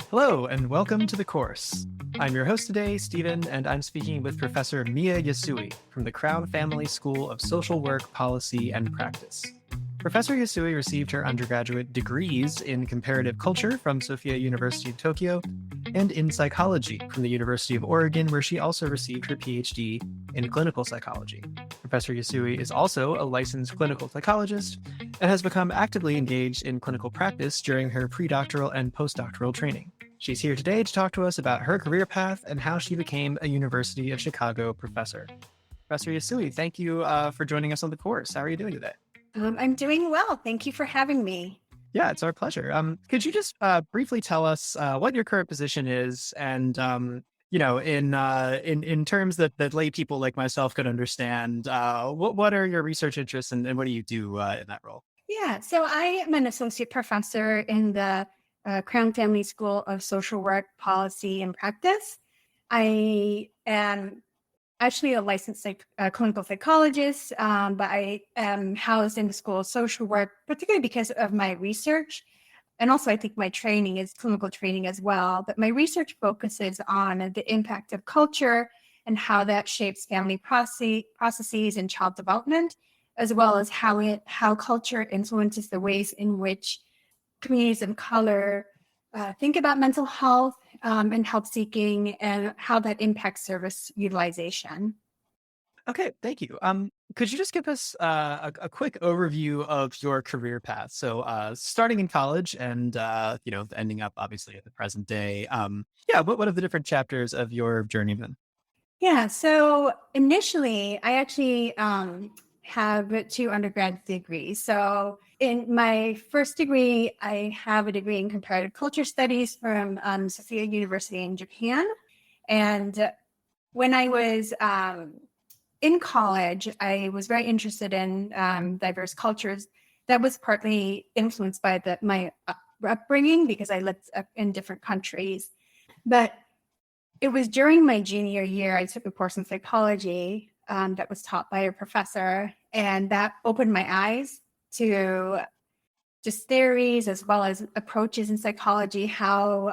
Hello, and welcome to the course. I'm your host today, Stephen, and I'm speaking with Professor Miwa Yasui from the Crown Family School of Social Work, Policy, and Practice. Professor Yasui received her undergraduate degrees in comparative culture from Sophia University of Tokyo and in psychology from the University of Oregon, where she also received her PhD in clinical psychology. Professor Yasui is also a licensed clinical psychologist and has become actively engaged in clinical practice during her predoctoral and postdoctoral training. She's here today to talk to us about her career path and how she became a University of Chicago professor. Professor Yasui, thank you for joining us on the course. How are you doing today? I'm doing well. Thank you for having me. Yeah, it's our pleasure. Could you just briefly tell us what your current position is, and in terms that lay people like myself could understand, what are your research interests and what do you do in that role? Yeah, so I am an associate professor in the Crown Family School of Social Work, Policy, and Practice. I am actually a licensed clinical psychologist, but I am housed in the School of Social Work, particularly because of my research. And also, I think my training is clinical training as well. But my research focuses on the impact of culture and how that shapes family processes and child development, as well as how culture influences the ways in which communities of color think about mental health and help seeking, and how that impacts service utilization. Okay, thank you. Could you just give us a quick overview of your career path? So, starting in college and ending up obviously at the present day. Yeah, what are the different chapters of your journey been? Yeah, so initially, I actually have two undergrad degrees. So, in my first degree, I have a degree in comparative culture studies from Sophia University in Japan. And when I was in college, I was very interested in diverse cultures. That was partly influenced by my upbringing because I lived in different countries. But it was during my junior year, I took a course in psychology that was taught by a professor, and that opened my eyes to just theories as well as approaches in psychology, how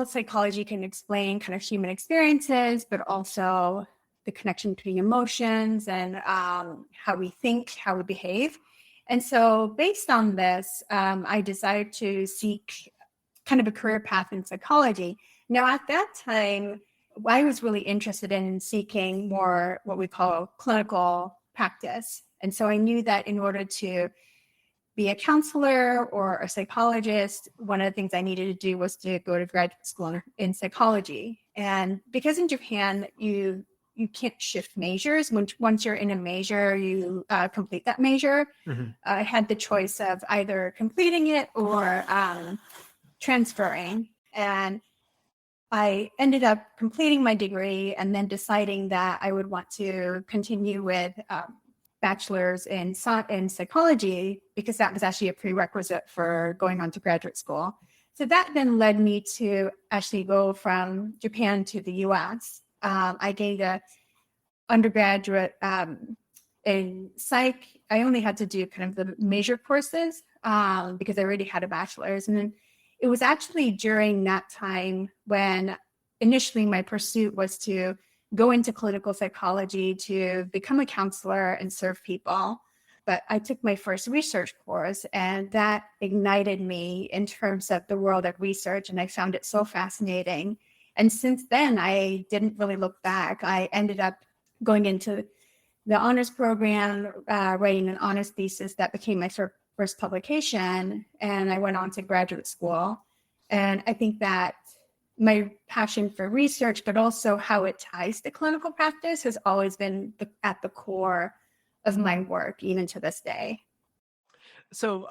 psychology can explain kind of human experiences, but also the connection between emotions and how we think, how we behave. And so, based on this, I decided to seek kind of a career path in psychology. Now, at that time, I was really interested in seeking more what we call clinical practice. And so I knew that in order to be a counselor or a psychologist, one of the things I needed to do was to go to graduate school in psychology. And because in Japan, you can't shift majors. Once you're in a major, you complete that major. Mhm. I had the choice of either completing it or transferring. And I ended up completing my degree and then deciding that I would want to continue with bachelor's in psychology because that was actually a prerequisite for going on to graduate school. So that then led me to actually go from Japan to the US. I gained a undergraduate in psych. I only had to do kind of the major courses because I already had a bachelor's. And then it was actually during that time when initially my pursuit was to go into clinical psychology to become a counselor and serve people. But I took my first research course, and that ignited me in terms of the world of research. And I found it so fascinating. And since then, I didn't really look back. I ended up going into the honors program, writing an honors thesis that became my first publication. And I went on to graduate school. And I think that my passion for research, but also how it ties to clinical practice, has always been at the core of my work, even to this day. So,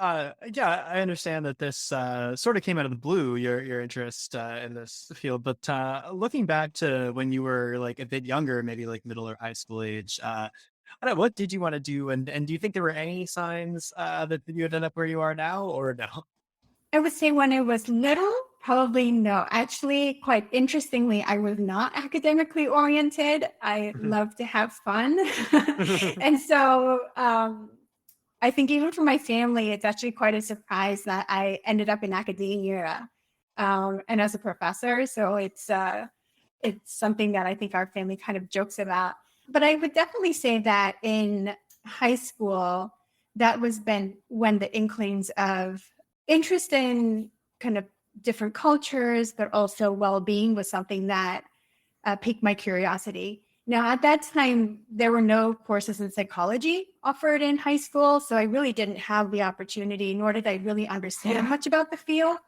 yeah, I understand that this sort of came out of the blue, your interest in this field. But looking back to when you were like a bit younger, maybe like middle or high school age, I don't know, what did you want to do? And do you think there were any signs that you ended up where you are now, or no? I would say when I was little, probably no. Actually, quite interestingly, I was not academically oriented. I love to have fun. And so I think even for my family, it's actually quite a surprise that I ended up in academia. and as a professor. So it's something that I think our family kind of jokes about. But I would definitely say that in high school, that was been when the inklings of interest in kind of different cultures, but also well-being was something that piqued my curiosity. Now, at that time, there were no courses in psychology offered in high school, so I really didn't have the opportunity, nor did I really understand much about the field.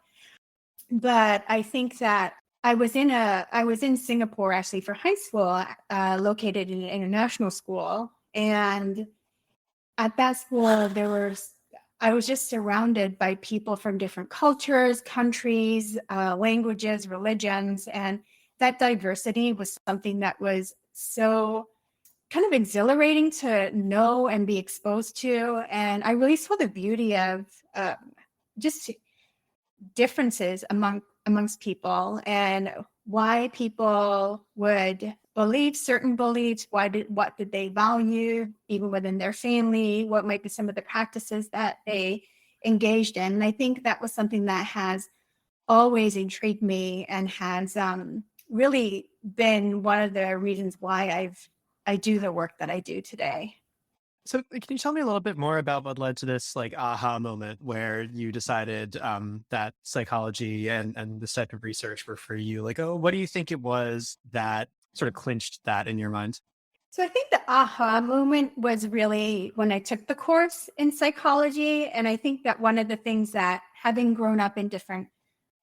But I think that I was in Singapore actually for high school, located in an international school, and at that school I was just surrounded by people from different cultures, countries, languages, religions, and that diversity was something that was so kind of exhilarating to know and be exposed to. And I really saw the beauty of just differences amongst people and why people would believe certain beliefs, what did they value even within their family, what might be some of the practices that they engaged in. And I think that was something that has always intrigued me and has really been one of the reasons why I do the work that I do today. So, can you tell me a little bit more about what led to this like aha moment where you decided that psychology and this type of research were for you? Like, oh, what do you think it was that sort of clinched that in your mind? So I think the aha moment was really when I took the course in psychology. And I think that one of the things that having grown up in different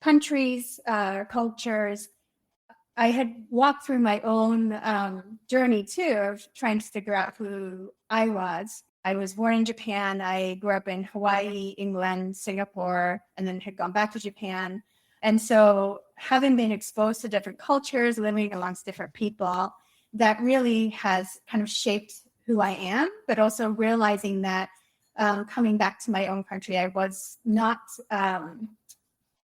countries, cultures, I had walked through my own journey too of trying to figure out who I was. I was born in Japan. I grew up in Hawaii, England, Singapore, and then had gone back to Japan. And so, having been exposed to different cultures, living amongst different people, that really has kind of shaped who I am, but also realizing that coming back to my own country, I was not.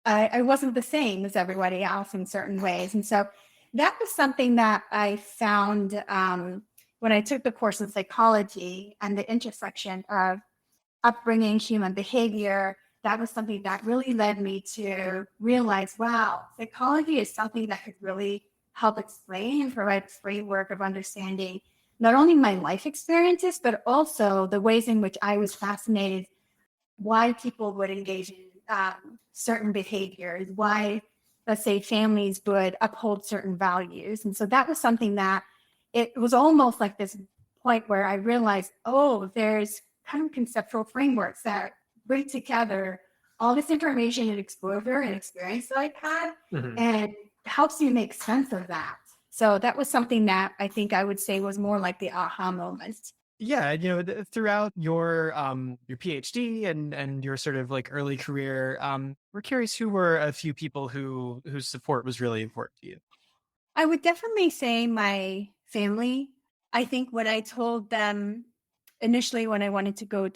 I wasn't the same as everybody else in certain ways. And so that was something that I found when I took the course in psychology and the intersection of upbringing, human behavior. That was something that really led me to realize, wow, psychology is something that could really help explain and provide a framework of understanding not only my life experiences, but also the ways in which I was fascinated why people would engage in certain behaviors, why, let's say, families would uphold certain values. And so that was something that it was almost like this point where I realized, oh, there's kind of conceptual frameworks that bring together all this information and exposure and experience that I've had Mhm. and helps you make sense of that. So that was something that I think I would say was more like the aha moment. Yeah, throughout your PhD and your sort of like early career, we're curious who were a few people whose support was really important to you. I would definitely say my family. I think what I told them initially when I wanted to go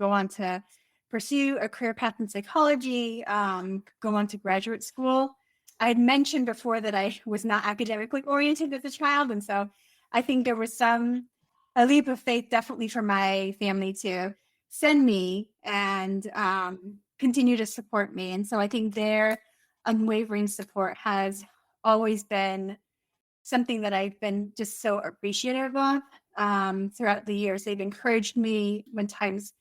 on to pursue a career path in psychology, go on to graduate school. I had mentioned before that I was not academically oriented as a child, and so I think there was a leap of faith definitely for my family to send me and continue to support me. And so I think their unwavering support has always been something that I've been just so appreciative of throughout the years. They've encouraged me when times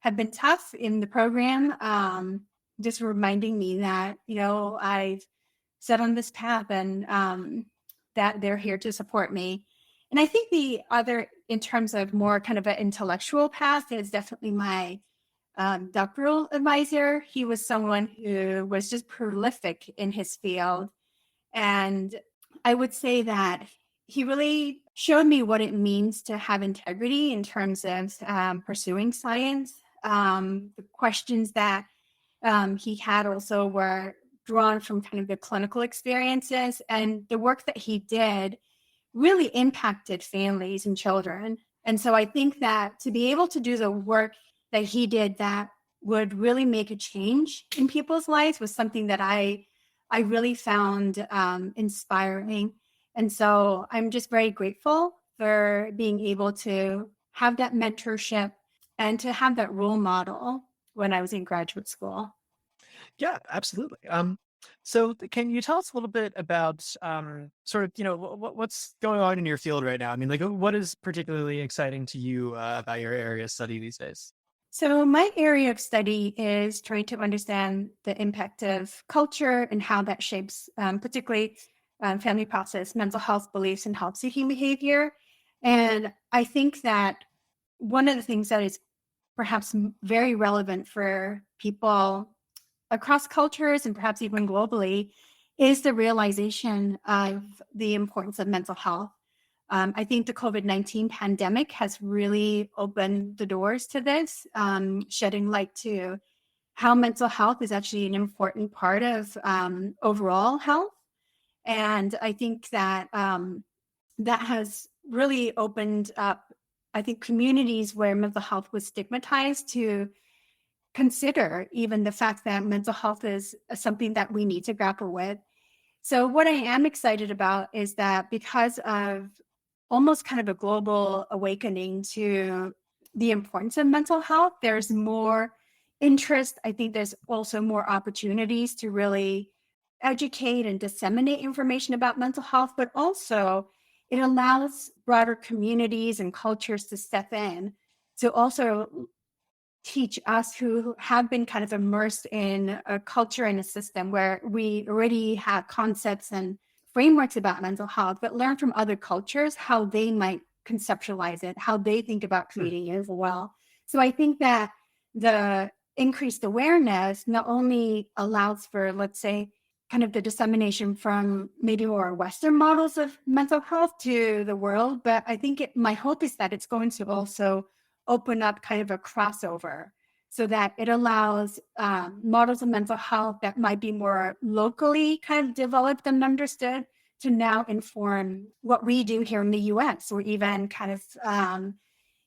have been tough in the program, just reminding me that, I've set on this path and that they're here to support me. And I think the other, in terms of more kind of an intellectual path, is definitely my doctoral advisor. He was someone who was just prolific in his field, and I would say that he really showed me what it means to have integrity in terms of pursuing science. The questions that he had also were drawn from kind of the clinical experiences, and the work that he did really impacted families and children. And so I think that to be able to do the work that he did that would really make a change in people's lives was something that I really found inspiring. And so I'm just very grateful for being able to have that mentorship and to have that role model when I was in graduate school. Yeah, absolutely. So, can you tell us a little bit about sort of, what's going on in your field right now? I mean, like, what is particularly exciting to you about your area of study these days? So, my area of study is trying to understand the impact of culture and how that shapes, particularly family process, mental health beliefs, and health seeking behavior. And I think that one of the things that is perhaps very relevant for people across cultures and perhaps even globally is the realization of the importance of mental health. I think the COVID-19 pandemic has really opened the doors to this, shedding light to how mental health is actually an important part of overall health. And I think that that has really opened up, I think, communities where mental health was stigmatized to consider even the fact that mental health is something that we need to grapple with. So, what I am excited about is that because of almost kind of a global awakening to the importance of mental health, there's more interest. I think there's also more opportunities to really educate and disseminate information about mental health, but also it allows broader communities and cultures to step in to also teach us who have been kind of immersed in a culture and a system where we already have concepts and frameworks about mental health, but learn from other cultures how they might conceptualize it, how they think about Hmm. creating it as well. So I think that the increased awareness not only allows for, let's say, kind of the dissemination from maybe more Western models of mental health to the world, but I think my hope is that it's going to also open up kind of a crossover so that it allows models of mental health that might be more locally kind of developed and understood to now inform what we do here in the US or even kind of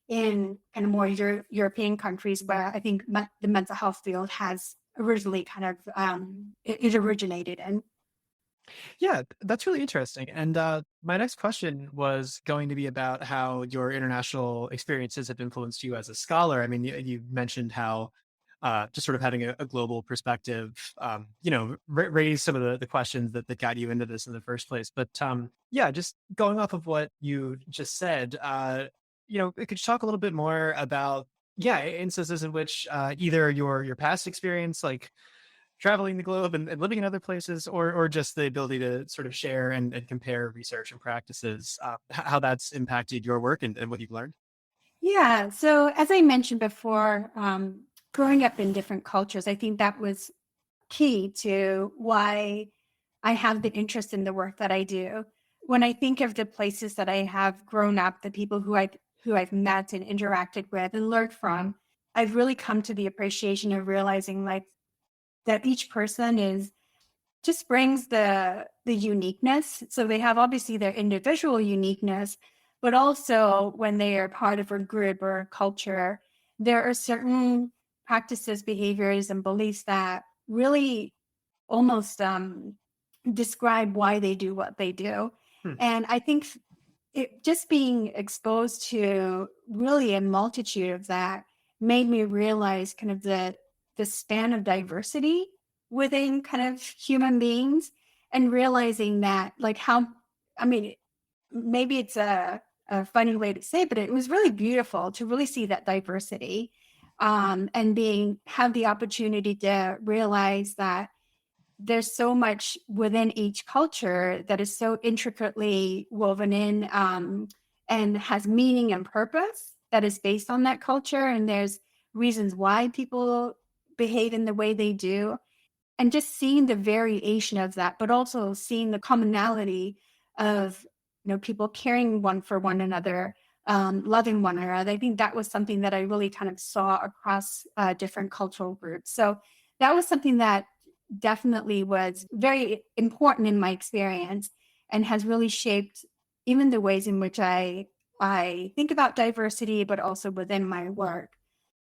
in kind of more European countries where I think the mental health field has originally kind of it originated in. Yeah, that's really interesting. And my next question was going to be about how your international experiences have influenced you as a scholar. I mean, you mentioned how just sort of having a global perspective, raised some of the questions that got you into this in the first place. But yeah, just going off of what you just said, could you talk a little bit more about, yeah, instances in which either your past experience, like traveling the globe and living in other places, or just the ability to sort of share and compare research and practices, how that's impacted your work and what you've learned? Yeah. So as I mentioned before, growing up in different cultures, I think that was key to why I have the interest in the work that I do. When I think of the places that I have grown up, the people who I've met and interacted with and learned from, I've really come to the appreciation of realizing like that each person is just brings the uniqueness. So they have obviously their individual uniqueness, but also when they are part of a group or a culture, there are certain practices, behaviors, and beliefs that really almost describe why they do what they do. Hmm. And I think it just being exposed to really a multitude of that made me realize kind of the span of diversity within kind of human beings and realizing that like how I mean maybe it's a funny way to say, but it was really beautiful to really see that diversity and being have the opportunity to realize that there's so much within each culture that is so intricately woven in and has meaning and purpose that is based on that culture. And there's reasons why people behave in the way they do. And just seeing the variation of that, but also seeing the commonality of people caring one for one another, loving one another. I think that was something that I really kind of saw across different cultural groups. So that was something that definitely was very important in my experience and has really shaped even the ways in which I think about diversity, but also within my work.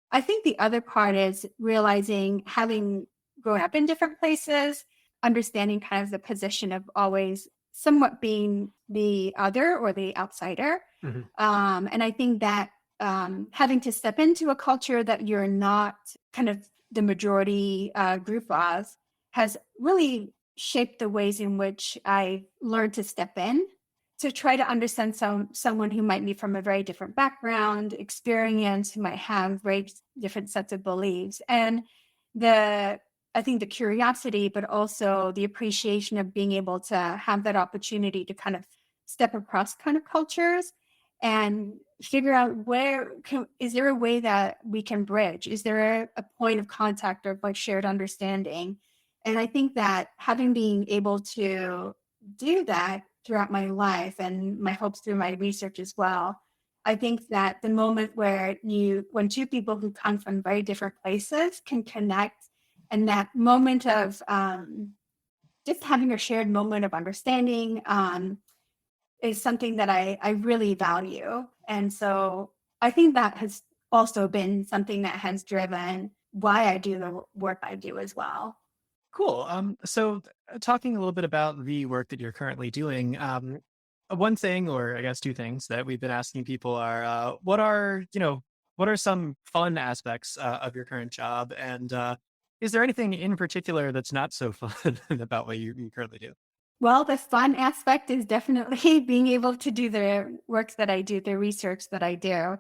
I think the other part is realizing having grown up in different places, understanding kind of the position of always somewhat being the other or the outsider. Mhm. And I think that having to step into a culture that you're not kind of the majority group of has really shaped the ways in which I learned to step in to try to understand someone who might be from a very different background, experience, who might have very different sets of beliefs. And the I think the curiosity, but also the appreciation of being able to have that opportunity to kind of step across kind of cultures and figure out is there a way that we can bridge? Is there a point of contact or like shared understanding? And I think that having been able to do that throughout my life and my hopes through my research as well, I think that the moment when two people who come from very different places can connect, and that moment of just having a shared moment of understanding is something that I really value. And so I think that has also been something that has driven why I do the work I do as well. Cool. Talking a little bit about the work that you're currently doing, one thing, or I guess two things that we've been asking people are, what are some fun aspects of your current job, and is there anything in particular that's not so fun about what you currently do? Well, the fun aspect is definitely being able to do the work that I do, the research that I do.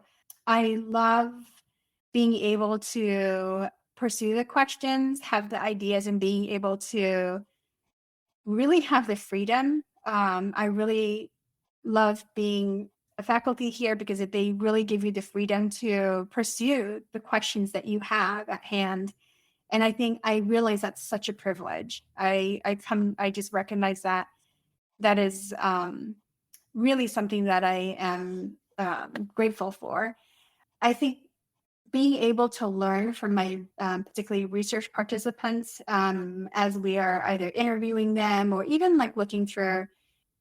I love being able to pursue the questions, have the ideas, and being able to really have the freedom. I really love being a faculty here because they really give you the freedom to pursue the questions that you have at hand. And I think I realize that's such a privilege. I just recognize that that is really something that I am grateful for. I think being able to learn from my particularly research participants as we are either interviewing them or even like looking through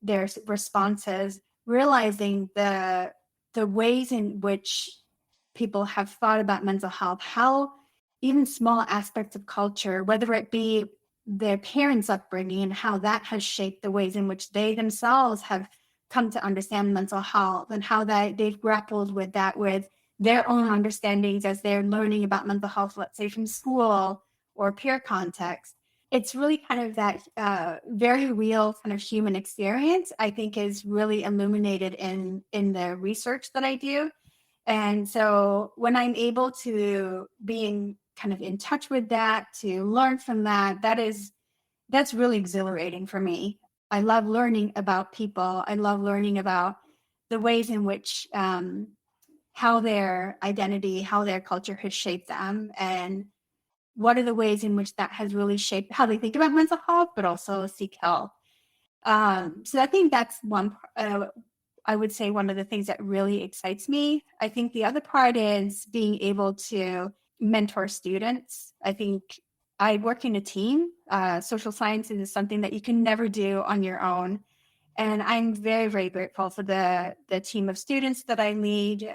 their responses, realizing the ways in which people have thought about mental health, how even small aspects of culture, whether it be their parents' upbringing and how that has shaped the ways in which they themselves have come to understand mental health and how they've grappled with that with their own understandings as they're learning about mental health, let's say from school or peer context. It's really kind of that very real kind of human experience, I think, is really illuminated in the research that I do. And so when I'm able to be kind of in touch with that, to learn from that, that's really exhilarating for me. I love learning about people. I love learning about the ways in which how their identity, how their culture has shaped them, and what are the ways in which that has really shaped how they think about mental health, but also seek help. So I think that's I would say one of the things that really excites me. I think the other part is being able to mentor students. I think I work in a team. Social sciences is something that you can never do on your own. And I'm very, very grateful for the team of students that I lead,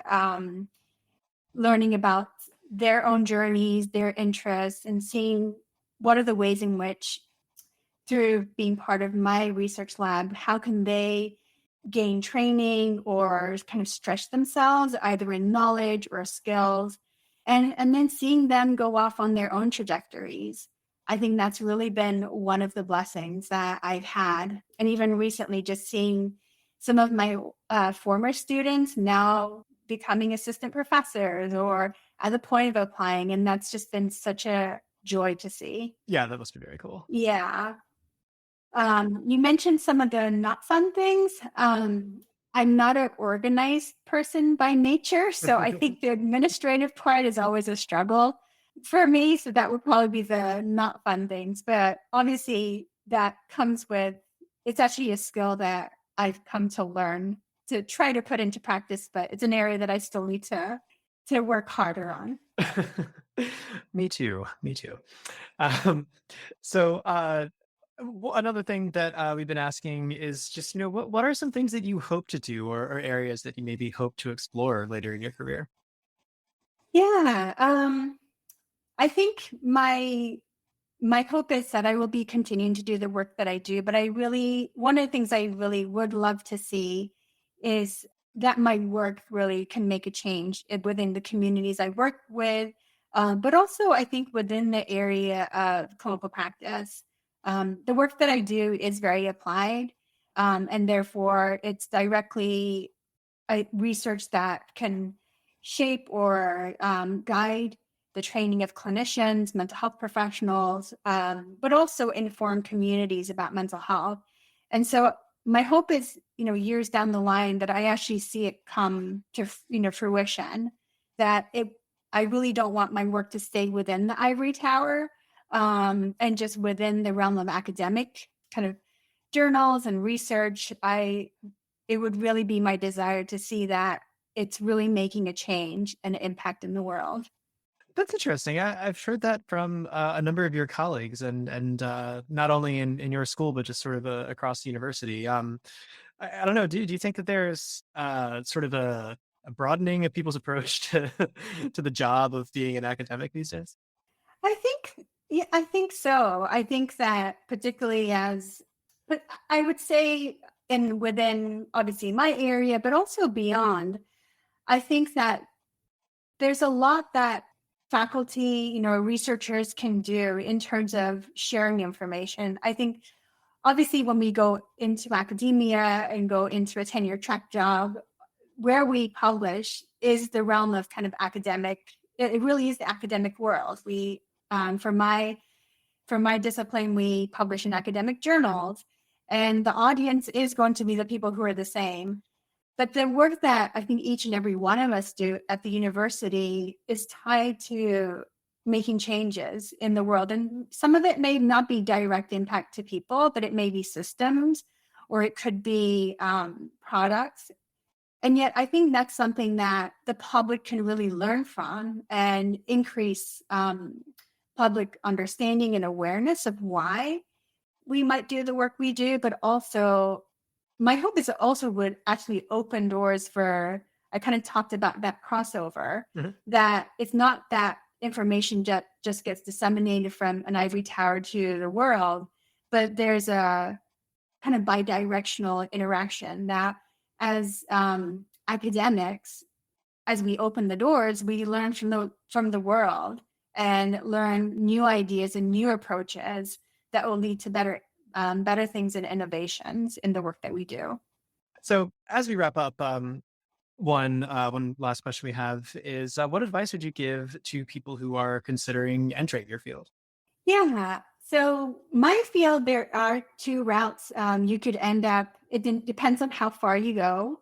learning about their own journeys, their interests, and seeing what are the ways in which, through being part of my research lab, how can they gain training or kind of stretch themselves either in knowledge or skills, and then seeing them go off on their own trajectories. I think that's really been one of the blessings that I've had. And even recently, just seeing some of my former students now becoming assistant professors or at the point of applying. And that's just been such a joy to see. Yeah, that must be very cool. Yeah. You mentioned some of the not fun things. I'm not an organized person by nature, so I think the administrative part is always a struggle for me. So that would probably be the not fun things. But obviously, that comes with it's actually a skill that I've come to learn to try to put into practice, but it's an area that I still need to work harder on. Me too. Me too. Um, so, another thing that we've been asking is just, what are some things that you hope to do, or areas that you maybe hope to explore later in your career? Yeah, I think my hope is that I will be continuing to do the work that I do, but one of the things I really would love to see is that my work really can make a change within the communities I work with, but also I think within the area of clinical practice. The work that I do is very applied, and therefore it's directly research that can shape or guide the training of clinicians, mental health professionals, but also inform communities about mental health. And so my hope is, years down the line that I actually see it come to, fruition, that I really don't want my work to stay within the ivory tower, and just within the realm of academic kind of journals and research. It would really be my desire to see that it's really making a change and an impact in the world. That's interesting. I've heard that from a number of your colleagues, and not only in your school, but just sort of across the university. I don't know. Do you think that there's sort of a broadening of people's approach to to the job of being an academic these days? I think, yeah, I think so. I think that particularly but I would say, in within obviously my area, but also beyond, I think that there's a lot that faculty, researchers can do in terms of sharing information. I think obviously when we go into academia and go into a tenure track job, where we publish is the realm of kind of academic. It really is the academic world. We, for my discipline, we publish in academic journals, and the audience is going to be the people who are the same. But the work that I think each and every one of us do at the university is tied to making changes in the world. And some of it may not be direct impact to people, but it may be systems, or it could be products. And yet I think that's something that the public can really learn from and increase public understanding and awareness of why we might do the work we do, but also my hope is it also would actually open doors for, I kind of talked about that crossover, Mhm. that it's not that information just gets disseminated from an ivory tower to the world, but there's a kind of bidirectional interaction that as academics, as we open the doors, we learn from the world and learn new ideas and new approaches that will lead to better things and innovations in the work that we do. So as we wrap up, one last question we have is, what advice would you give to people who are considering entering your field? Yeah. So my field, there are two routes. You could end up. Depends on how far you go.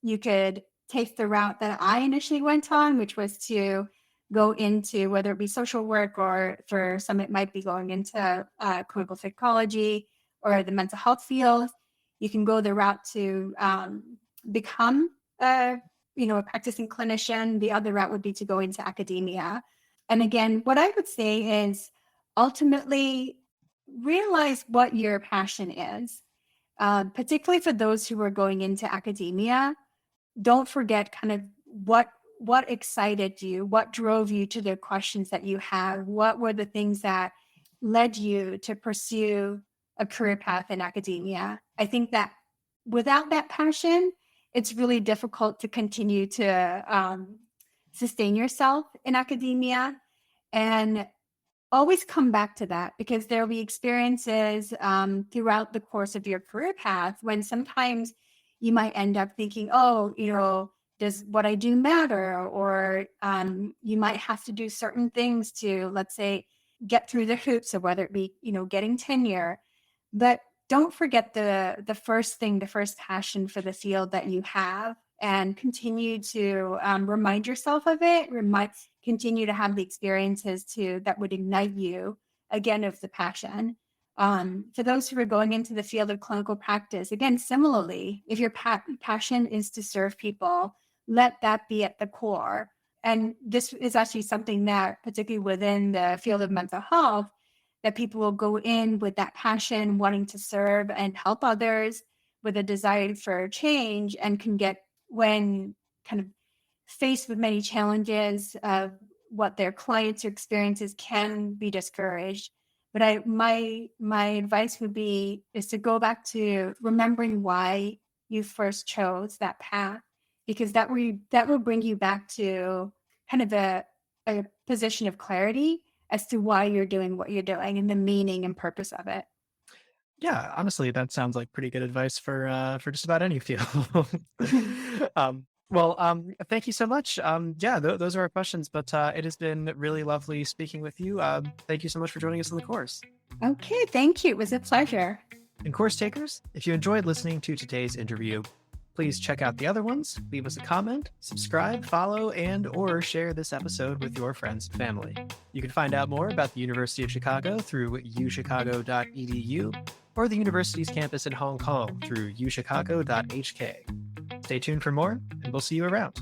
You could take the route that I initially went on, which was to go into whether it be social work, or for some it might be going into clinical psychology or the mental health field. You can go the route to become a practicing clinician. The other route would be to go into academia. And again, what I would say is ultimately realize what your passion is, particularly for those who are going into academia. Don't forget kind of what excited you, what drove you to the questions that you have, what were the things that led you to pursue a career path in academia. I think that without that passion, it's really difficult to continue to sustain yourself in academia. And always come back to that, because there will be experiences throughout the course of your career path when sometimes you might end up thinking, oh, does what I do matter? Or you might have to do certain things to, let's say, get through the hoops of whether it be, getting tenure. But don't forget the first thing, the first passion for the field that you have, and continue to remind yourself of it. Continue to have the experiences that would ignite you again of the passion. For those who are going into the field of clinical practice, again, similarly, if your passion is to serve people, let that be at the core. And this is actually something that, particularly within the field of mental health, that people will go in with that passion, wanting to serve and help others, with a desire for change, and can get, when kind of faced with many challenges of what their clients or experiences, can be discouraged. But my advice would be is to go back to remembering why you first chose that path, because that will bring you back to kind of a position of clarity as to why you're doing what you're doing and the meaning and purpose of it. Yeah, honestly, that sounds like pretty good advice for just about any field. Thank you so much. Yeah, those are our questions, but it has been really lovely speaking with you. Thank you so much for joining us on the course. Okay, thank you. It was a pleasure. And course takers, if you enjoyed listening to today's interview, please check out the other ones, leave us a comment, subscribe, follow, and or share this episode with your friends and family. You can find out more about the University of Chicago through uchicago.edu or the university's campus in Hong Kong through uchicago.hk. Stay tuned for more, and we'll see you around.